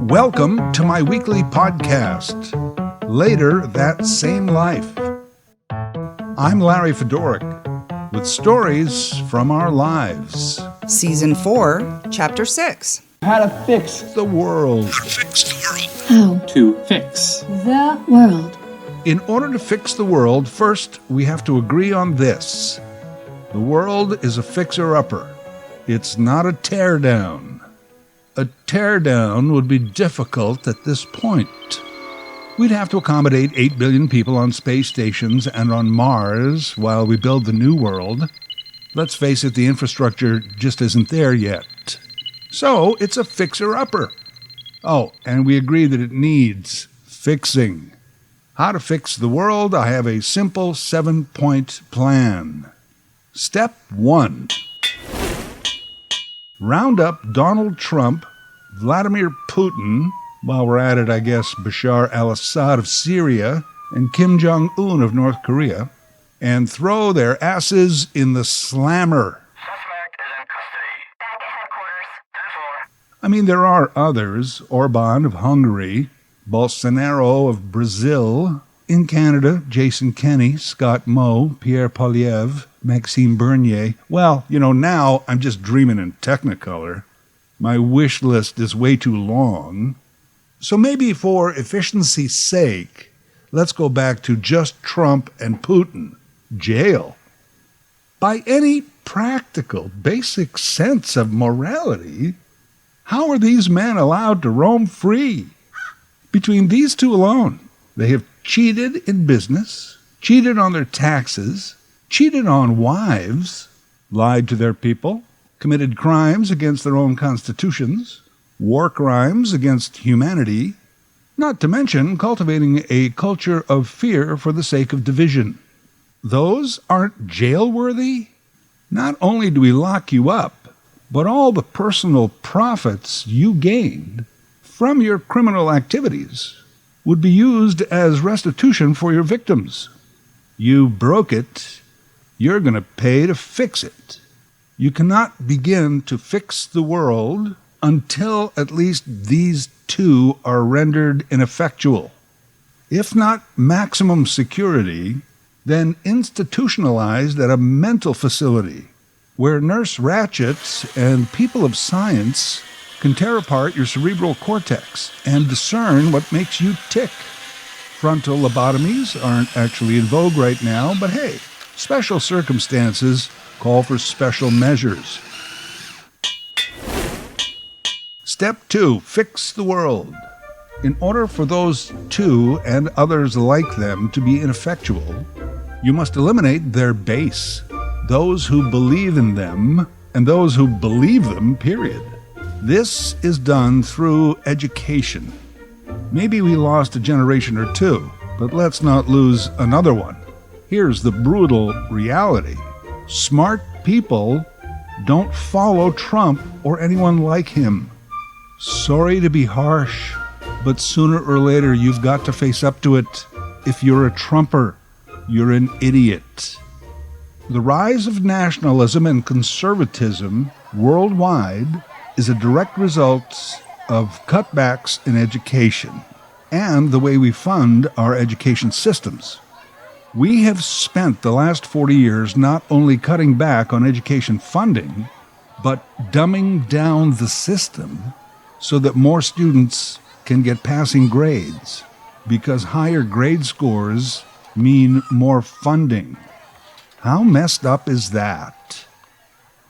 Welcome to my weekly podcast, Later That Same Life. I'm Larry Fedoruk, with stories from our lives. Season 4, Chapter 6. How to fix The world. How to fix the world. How to fix the world. In order to fix the world, first we have to agree on this. The world is a fixer-upper. It's not a tear-down. A tear-down would be difficult at this point. We'd have to accommodate 8 billion people on space stations and on Mars while we build the new world. Let's face it, the infrastructure just isn't there yet. So it's a fixer-upper. Oh, and we agree that it needs fixing. How to fix the world? I have a simple 7-point plan. Step 1. Round up Donald Trump, Vladimir Putin, while we're at it, I guess, Bashar al-Assad of Syria, and Kim Jong-un of North Korea, and throw their asses in the slammer. Suspect is in custody. Back at headquarters. 10-4. I mean, there are others. Orban of Hungary, Bolsonaro of Brazil, in Canada, Jason Kenney, Scott Moe, Pierre Poilievre, Maxime Bernier. Well, now I'm just dreaming in Technicolor. My wish list is way too long. So maybe for efficiency's sake, let's go back to just Trump and Putin. Jail. By any practical, basic sense of morality, how are these men allowed to roam free? Between these two alone, they have cheated in business, cheated on their taxes, cheated on wives, lied to their people, committed crimes against their own constitutions, war crimes against humanity, not to mention cultivating a culture of fear for the sake of division. Those aren't jail-worthy? Not only do we lock you up, but all the personal profits you gained from your criminal activities would be used as restitution for your victims. You broke it. You're going to pay to fix it. You cannot begin to fix the world until at least these two are rendered ineffectual. If not maximum security, then institutionalized at a mental facility where Nurse Ratchet and people of science can tear apart your cerebral cortex and discern what makes you tick. Frontal lobotomies aren't actually in vogue right now, but hey, special circumstances call for special measures. Step 2, fix the world. In order for those two and others like them to be ineffectual, you must eliminate their base, those who believe in them and those who believe them, period. This is done through education. Maybe we lost a generation or two, but let's not lose another one. Here's the brutal reality. Smart people don't follow Trump or anyone like him. Sorry to be harsh, but sooner or later you've got to face up to it. If you're a Trumper, you're an idiot. The rise of nationalism and conservatism worldwide is a direct result of cutbacks in education and the way we fund our education systems. We have spent the last 40 years not only cutting back on education funding, but dumbing down the system so that more students can get passing grades, because higher grade scores mean more funding. How messed up is that?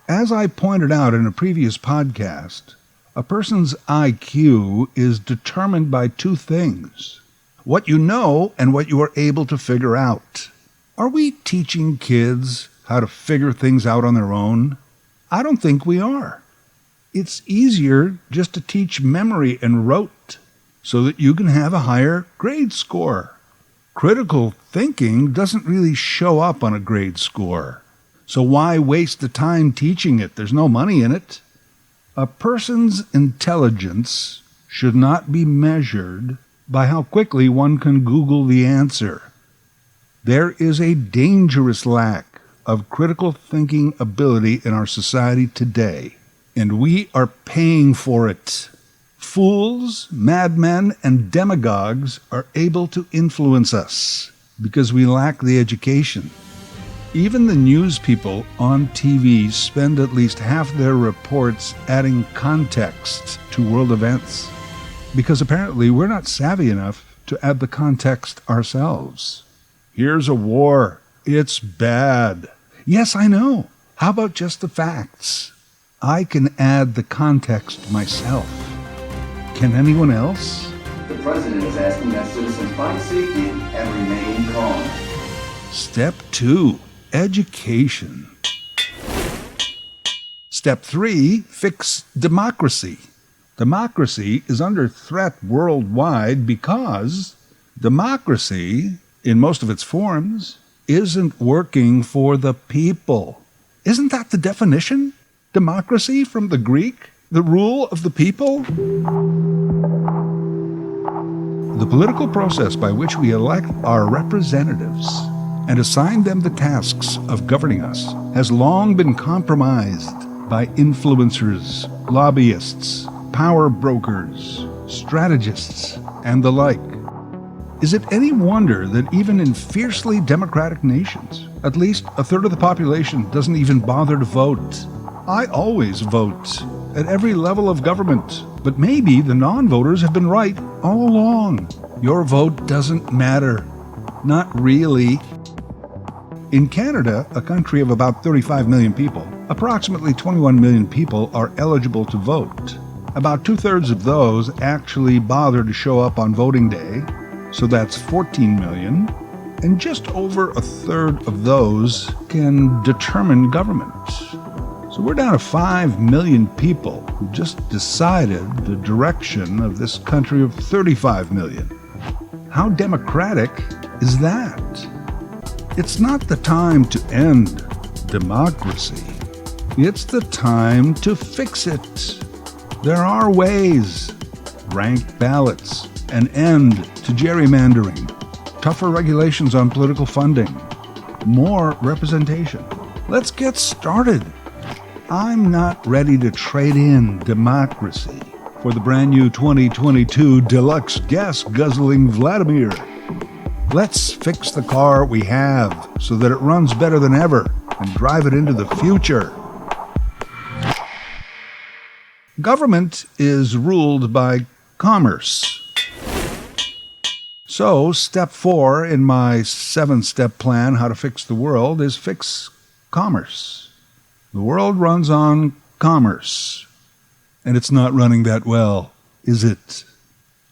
As I pointed out in a previous podcast, a person's IQ is determined by two things: what you know and what you are able to figure out. Are we teaching kids how to figure things out on their own? I don't think we are. It's easier just to teach memory and rote so that you can have a higher grade score. Critical thinking doesn't really show up on a grade score. So why waste the time teaching it? There's no money in it. A person's intelligence should not be measured by how quickly one can Google the answer. There is a dangerous lack of critical thinking ability in our society today, and we are paying for it. Fools, madmen, and demagogues are able to influence us because we lack the education. Even the news people on TV spend at least half their reports adding context to world events, because apparently we're not savvy enough to add the context ourselves. Here's a war. It's bad. Yes, I know. How about just the facts? I can add the context myself. Can anyone else? The president is asking that citizens find safety and remain calm. Step 2. Education. Step 3, fix democracy. Democracy is under threat worldwide because democracy, in most of its forms, isn't working for the people. Isn't that the definition? Democracy from the Greek? The rule of the people? The political process by which we elect our representatives and assign them the tasks of governing us has long been compromised by influencers, lobbyists, power brokers, strategists, and the like. Is it any wonder that even in fiercely democratic nations, at least a third of the population doesn't even bother to vote? I always vote at every level of government, but maybe the non-voters have been right all along. Your vote doesn't matter. Not really. In Canada, a country of about 35 million people, approximately 21 million people are eligible to vote. About 2/3 of those actually bother to show up on voting day, so that's 14 million, and just over 1/3 of those can determine government. So we're down to 5 million people who just decided the direction of this country of 35 million. How democratic is that? It's not the time to end democracy. It's the time to fix it. There are ways. Ranked ballots, an end to gerrymandering, tougher regulations on political funding, more representation. Let's get started. I'm not ready to trade in democracy for the brand new 2022 deluxe gas-guzzling Vladimir. Let's fix the car we have so that it runs better than ever and drive it into the future. Government is ruled by commerce. So, step 4 in my 7-step plan, how to fix the world, is fix commerce. The world runs on commerce, and it's not running that well, is it?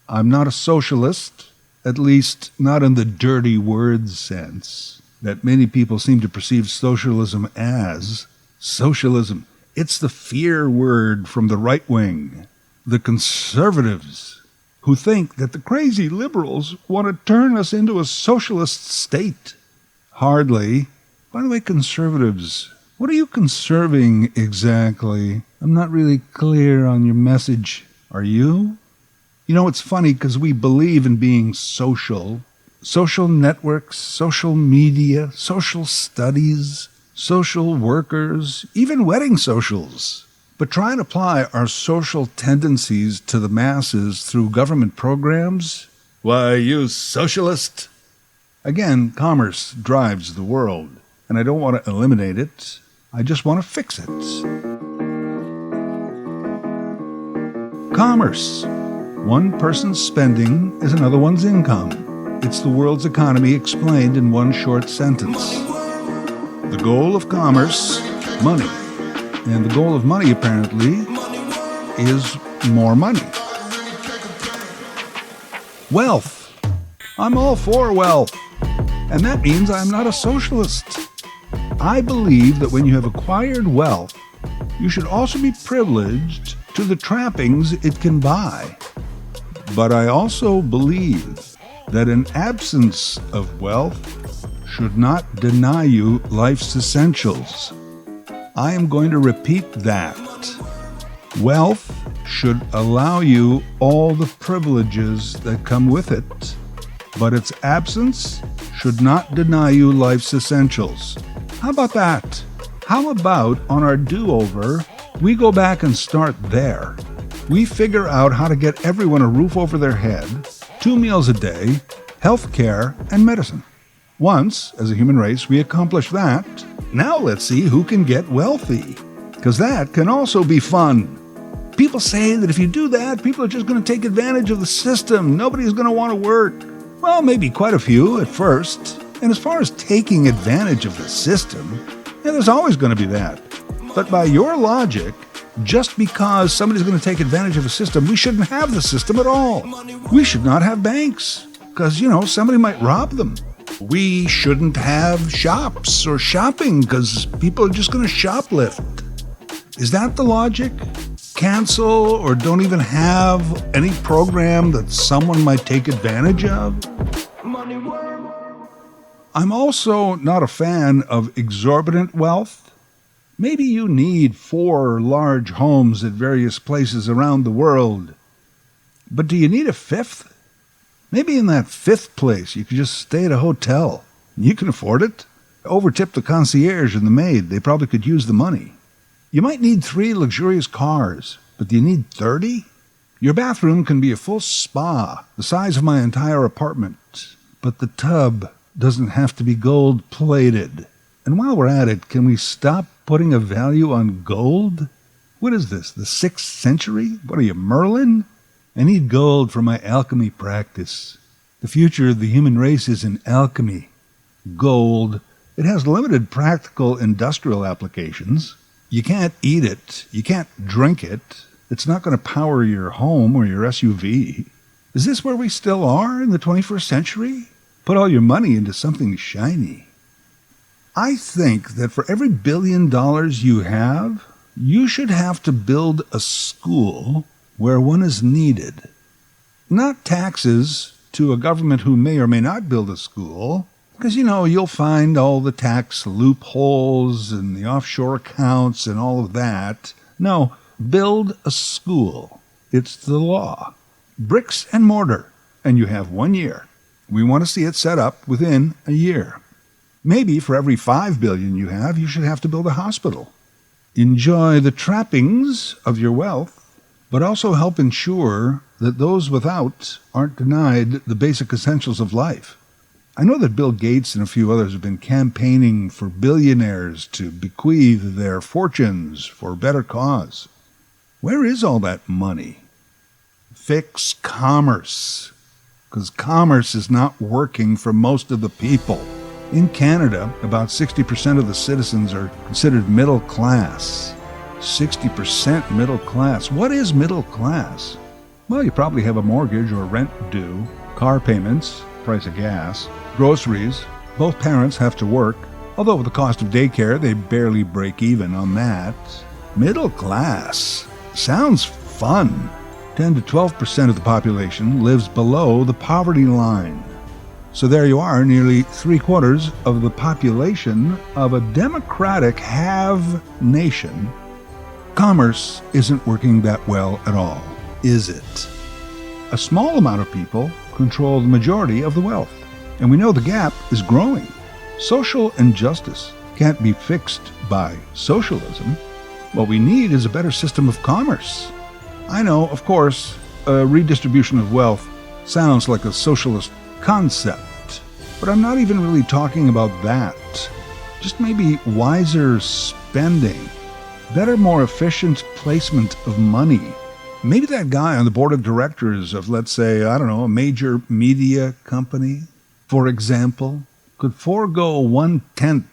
I'm not a socialist, at least not in the dirty word sense that many people seem to perceive socialism as. Socialism, it's the fear word from the right wing, the conservatives, who think that the crazy liberals want to turn us into a socialist state. Hardly. By the way, conservatives, what are you conserving exactly? I'm not really clear on your message. Are you? You know, it's funny because we believe in being social. Social networks, social media, social studies, social workers, even wedding socials. But try and apply our social tendencies to the masses through government programs? Why, you socialist! Again, commerce drives the world, and I don't want to eliminate it. I just want to fix it. Commerce. One person's spending is another one's income. It's the world's economy explained in one short sentence. The goal of commerce, money. And the goal of money, apparently, is more money. Wealth. I'm all for wealth. And that means I'm not a socialist. I believe that when you have acquired wealth, you should also be privileged to the trappings it can buy. But I also believe that an absence of wealth should not deny you life's essentials. I am going to repeat that. Wealth should allow you all the privileges that come with it, but its absence should not deny you life's essentials. How about that? How about on our do-over, we go back and start there? we figure out how to get everyone a roof over their head, 2 meals a day, health care, and medicine. Once, as a human race, we accomplish that, now let's see who can get wealthy. Because that can also be fun. People say that if you do that, people are just going to take advantage of the system. Nobody's going to want to work. Well, maybe quite a few at first. And as far as taking advantage of the system, there's always going to be that. But by your logic, just because somebody's going to take advantage of a system, we shouldn't have the system at all. We should not have banks because, somebody might rob them. We shouldn't have shops or shopping because people are just going to shoplift. Is that the logic? Cancel or don't even have any program that someone might take advantage of? I'm also not a fan of exorbitant wealth. Maybe you need 4 large homes at various places around the world. But do you need a 5th? Maybe in that 5th place you could just stay at a hotel. You can afford it. Overtip the concierge and the maid. They probably could use the money. You might need 3 luxurious cars, but do you need 30? Your bathroom can be a full spa, the size of my entire apartment, but the tub doesn't have to be gold-plated. And while we're at it, can we stop putting a value on gold? What is this, the 6th century? What are you, Merlin? I need gold for my alchemy practice. The future of the human race is in alchemy. Gold. It has limited practical industrial applications. You can't eat it. You can't drink it. It's not going to power your home or your SUV. Is this where we still are in the 21st century? Put all your money into something shiny. I think that for every $1 billion you have, you should have to build a school where one is needed. Not taxes to a government who may or may not build a school, because, you'll find all the tax loopholes and the offshore accounts and all of that. No, build a school. It's the law. Bricks and mortar, and you have 1 year. We want to see it set up within a year. Maybe for every $5 billion you have, you should have to build a hospital. Enjoy the trappings of your wealth, but also help ensure that those without aren't denied the basic essentials of life. I know that Bill Gates and a few others have been campaigning for billionaires to bequeath their fortunes for a better cause. Where is all that money? Fix commerce, because commerce is not working for most of the people. In Canada, about 60% of the citizens are considered middle class. 60% middle class. What is middle class? Well, you probably have a mortgage or rent due, car payments, price of gas, groceries. Both parents have to work, although with the cost of daycare, they barely break even on that. Middle class. Sounds fun. 10 to 12% of the population lives below the poverty line. So there you are, nearly 3/4 of the population of a democratic have nation. Commerce isn't working that well at all, is it? A small amount of people control the majority of the wealth, and we know the gap is growing. Social injustice can't be fixed by socialism. What we need is a better system of commerce. I know, of course, a redistribution of wealth sounds like a socialist concept, but I'm not even really talking about that. Just maybe wiser spending, better, more efficient placement of money. Maybe that guy on the board of directors of, let's say, a major media company, for example, could forego 1/10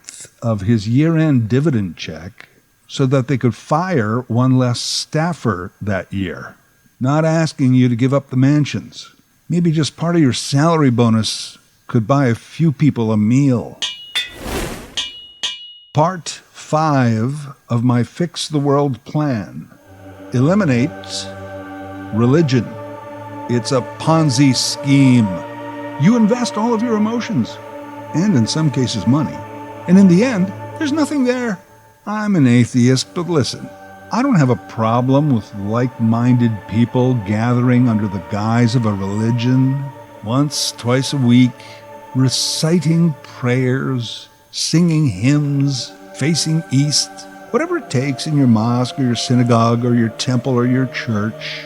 of his year-end dividend check so that they could fire one less staffer that year. Not asking you to give up the mansions. Maybe just part of your salary bonus could buy a few people a meal. Part 5 of my Fix the World plan. Eliminate religion. It's a Ponzi scheme. You invest all of your emotions, and in some cases money, and in the end, there's nothing there. I'm an atheist, but listen, I don't have a problem with like-minded people gathering under the guise of a religion, once, twice a week, reciting prayers, singing hymns, facing east. Whatever it takes in your mosque or your synagogue or your temple or your church.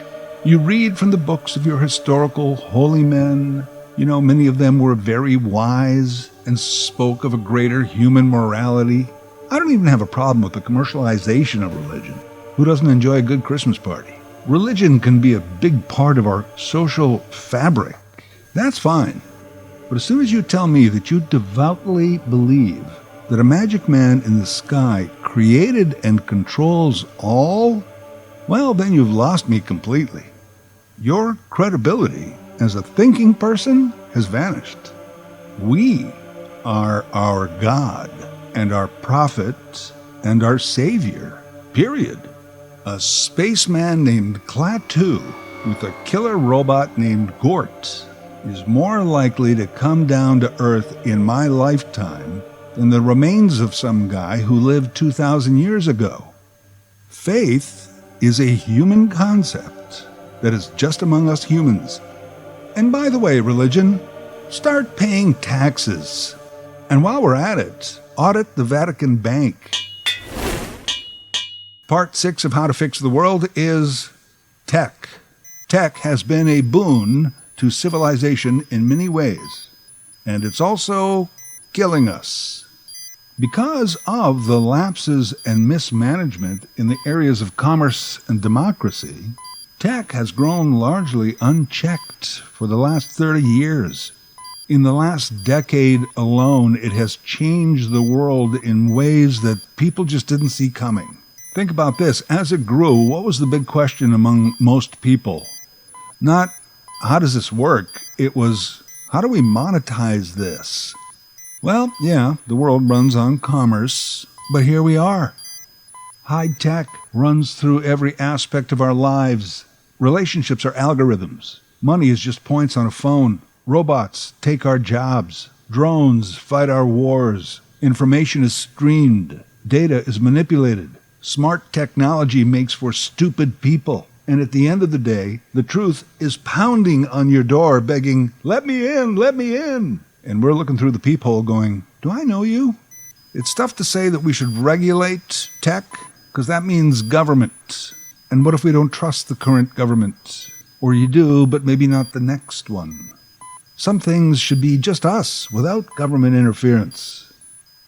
You read from the books of your historical holy men. You know, many of them were very wise and spoke of a greater human morality. I don't even have a problem with the commercialization of religion. Who doesn't enjoy a good Christmas party? Religion can be a big part of our social fabric. That's fine. But as soon as you tell me that you devoutly believe that a magic man in the sky created and controls all, well, then you've lost me completely. Your credibility as a thinking person has vanished. We are our God and our prophet and our savior, period. A spaceman named Klaatu with a killer robot named Gort is more likely to come down to Earth in my lifetime than the remains of some guy who lived 2,000 years ago. Faith is a human concept that is just among us humans. And by the way, religion, start paying taxes. And while we're at it, audit the Vatican Bank. Part 6 of How to Fix the World is tech. Tech has been a boon to civilization in many ways, and it's also killing us. Because of the lapses and mismanagement in the areas of commerce and democracy, tech has grown largely unchecked for the last 30 years. In the last decade alone, it has changed the world in ways that people just didn't see coming. Think about this. As it grew, what was the big question among most people? Not, how does this work? It was, how do we monetize this? Well, yeah, the world runs on commerce, but here we are. High tech runs through every aspect of our lives. Relationships are algorithms. Money is just points on a phone. Robots take our jobs. Drones fight our wars. Information is streamed. Data is manipulated. Smart technology makes for stupid people. And at the end of the day, the truth is pounding on your door begging, let me in, let me in. And we're looking through the peephole going, do I know you? It's tough to say that we should regulate tech, because that means government. And what if we don't trust the current government? Or you do, but maybe not the next one. Some things should be just us, without government interference.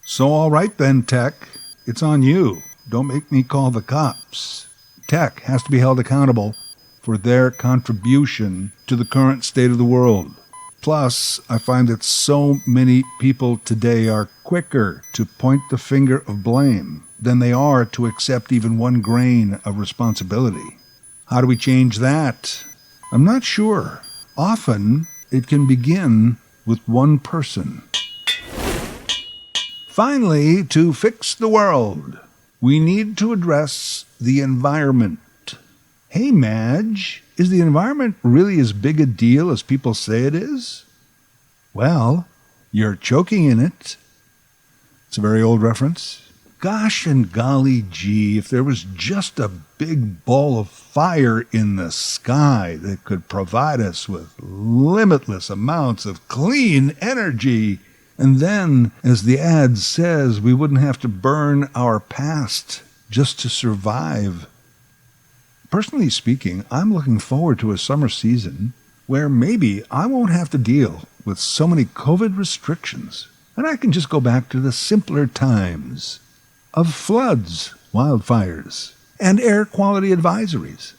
So all right then, tech, it's on you. Don't make me call the cops. Tech has to be held accountable for their contribution to the current state of the world. Plus, I find that so many people today are quicker to point the finger of blame than they are to accept even one grain of responsibility. How do we change that? I'm not sure. Often, it can begin with one person. Finally, to fix the world, we need to address the environment. Hey, Madge, is the environment really as big a deal as people say it is? Well, you're choking in it. It's a very old reference. Gosh and golly gee, if there was just a big ball of fire in the sky that could provide us with limitless amounts of clean energy, and then, as the ad says, we wouldn't have to burn our past just to survive. Personally speaking, I'm looking forward to a summer season where maybe I won't have to deal with so many COVID restrictions, and I can just go back to the simpler times of floods, wildfires, and air quality advisories.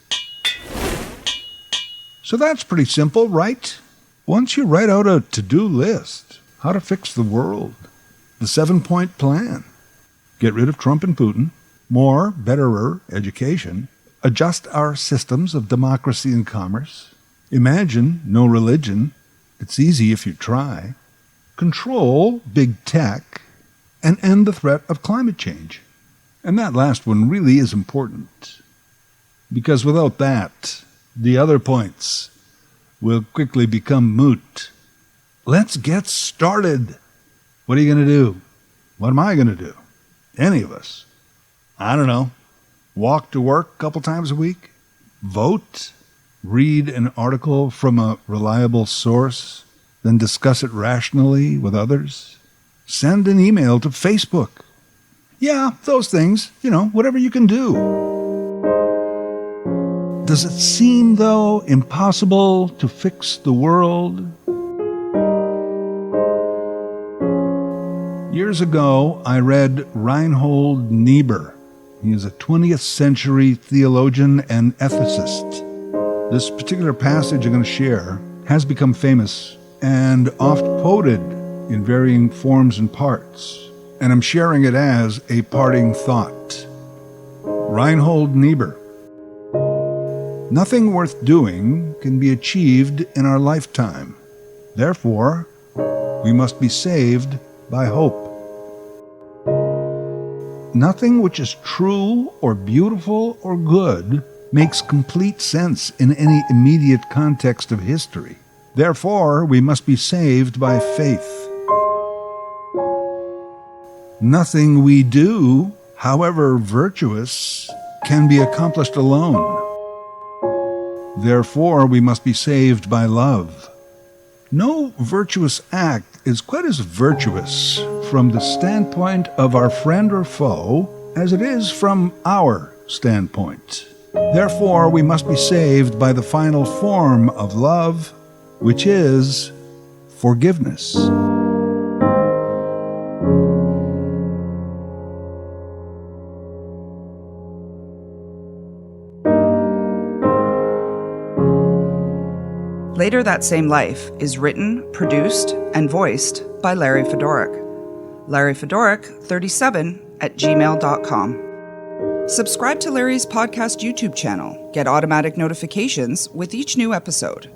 So that's pretty simple, right? Once you write out a to-do list, how to fix the world, the 7-point plan, get rid of Trump and Putin, more, betterer education, adjust our systems of democracy and commerce, imagine no religion, it's easy if you try, control big tech, and end the threat of climate change. And that last one really is important, because without that, the other points will quickly become moot. Let's get started. What are you going to do? What am I going to do? Any of us? I don't know. Walk to work a couple times a week? Vote? Read an article from a reliable source? Then discuss it rationally with others? Send an email to Facebook? Yeah, those things. Whatever you can do. Does it seem, though, impossible to fix the world? Years ago, I read Reinhold Niebuhr. He is a 20th century theologian and ethicist. This particular passage I'm going to share has become famous and oft quoted in varying forms and parts, and I'm sharing it as a parting thought. Reinhold Niebuhr. Nothing worth doing can be achieved in our lifetime. Therefore, we must be saved by hope. Nothing which is true or beautiful or good makes complete sense in any immediate context of history. Therefore, we must be saved by faith. Nothing we do, however virtuous, can be accomplished alone. Therefore, we must be saved by love. No virtuous act is quite as virtuous from the standpoint of our friend or foe as it is from our standpoint. Therefore, we must be saved by the final form of love, which is forgiveness. Later That Same Life is written, produced, and voiced by Larry Fedoruk. LarryFedoruk37@gmail.com. Subscribe to Larry's podcast YouTube channel. Get automatic notifications with each new episode.